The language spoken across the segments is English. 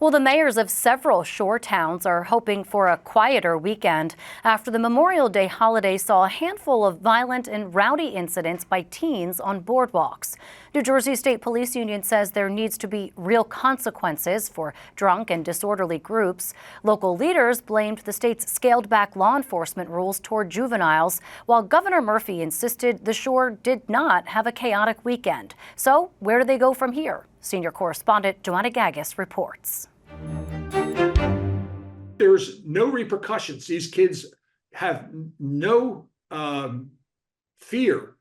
Well, the mayors of several shore towns are hoping for a quieter weekend after the Memorial Day holiday saw a handful of violent and rowdy incidents by teens on boardwalks. New Jersey State Police Union says there needs to be real consequences for drunk and disorderly groups. Local leaders blamed the state's scaled-back law enforcement rules toward juveniles, while Governor Murphy insisted the shore did not have a chaotic weekend. So where do they go from here? Senior correspondent Joanna Gagis reports. There's no repercussions. These kids have no fear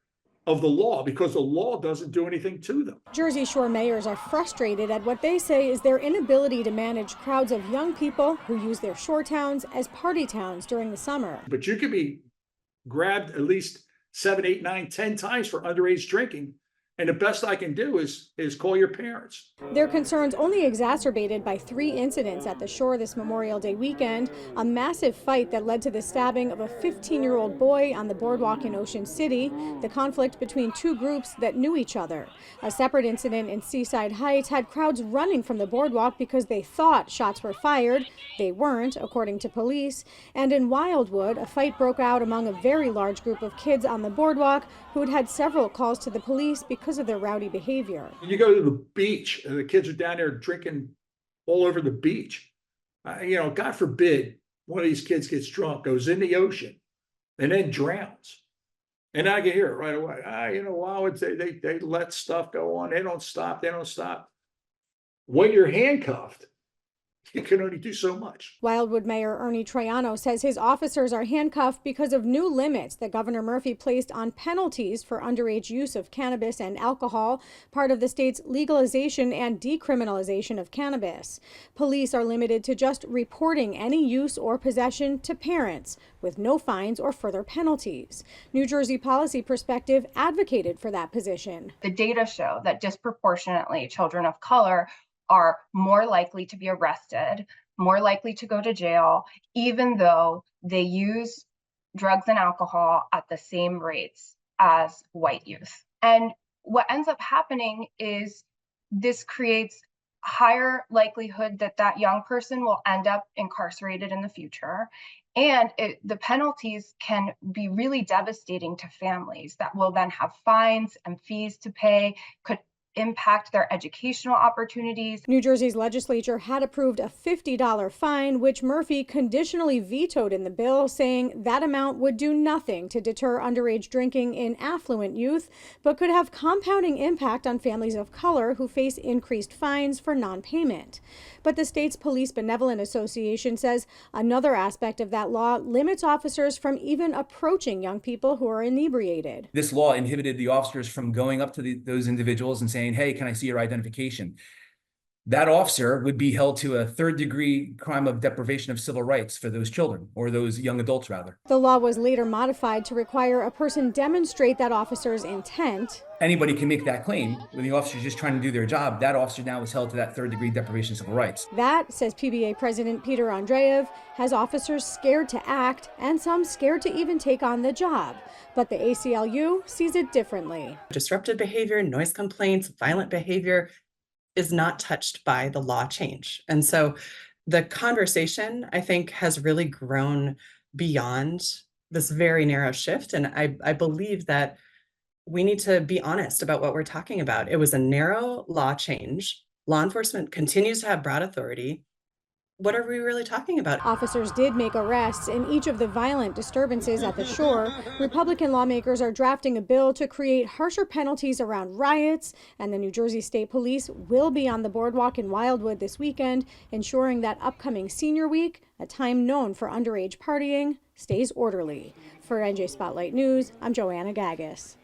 of the law because the law doesn't do anything to them. Jersey Shore mayors are frustrated at what they say is their inability to manage crowds of young people who use their shore towns as party towns during the summer. But you can be grabbed at least 7, 8, 9, 10 times for underage drinking. And the best I can do is call your parents. Their concerns only exacerbated by 3 incidents at the shore this Memorial Day weekend, a massive fight that led to the stabbing of a 15-year-old boy on the boardwalk in Ocean City, the conflict between 2 groups that knew each other. A separate incident in Seaside Heights had crowds running from the boardwalk because they thought shots were fired. They weren't, according to police. And in Wildwood, a fight broke out among a very large group of kids on the boardwalk who had had several calls to the police because of their rowdy behavior. You go to the beach and the kids are down there drinking all over the beach. God forbid one of these kids gets drunk, goes in the ocean, and then drowns. And I can hear it right away. Wow, they let stuff go on. They don't stop. When you're handcuffed, you can only do so much. Wildwood Mayor Ernie Troiano says his officers are handcuffed because of new limits that Governor Murphy placed on penalties for underage use of cannabis and alcohol, part of the state's legalization and decriminalization of cannabis. Police are limited to just reporting any use or possession to parents, with no fines or further penalties. New Jersey Policy Perspective advocated for that position. The data show that disproportionately children of color are more likely to be arrested, more likely to go to jail, even though they use drugs and alcohol at the same rates as white youth. And what ends up happening is this creates higher likelihood that that young person will end up incarcerated in the future. And the penalties can be really devastating to families that will then have fines and fees to pay, could impact their educational opportunities. New Jersey's legislature had approved a $50 fine, which Murphy conditionally vetoed in the bill, saying that amount would do nothing to deter underage drinking in affluent youth, but could have compounding impact on families of color who face increased fines for non-payment. But the state's Police Benevolent Association says another aspect of that law limits officers from even approaching young people who are inebriated. This law inhibited the officers from going up to those individuals and saying, "Hey, can I see your identification?" That officer would be held to a 3rd-degree crime of deprivation of civil rights for those children, or those young adults, rather. The law was later modified to require a person demonstrate that officer's intent. Anybody can make that claim. When the officer's just trying to do their job, that officer now is held to that 3rd-degree deprivation of civil rights. That, says PBA President Peter Andreev, has officers scared to act and some scared to even take on the job. But the ACLU sees it differently. Disruptive behavior, noise complaints, violent behavior is not touched by the law change. And so the conversation, I think, has really grown beyond this very narrow shift. And I believe that we need to be honest about what we're talking about. It was a narrow law change. Law enforcement continues to have broad authority. What are we really talking about? Officers did make arrests in each of the violent disturbances at the shore. Republican lawmakers are drafting a bill to create harsher penalties around riots, and the New Jersey State Police will be on the boardwalk in Wildwood this weekend, ensuring that upcoming Senior Week, a time known for underage partying, stays orderly. For NJ Spotlight News, I'm Joanna Gagis.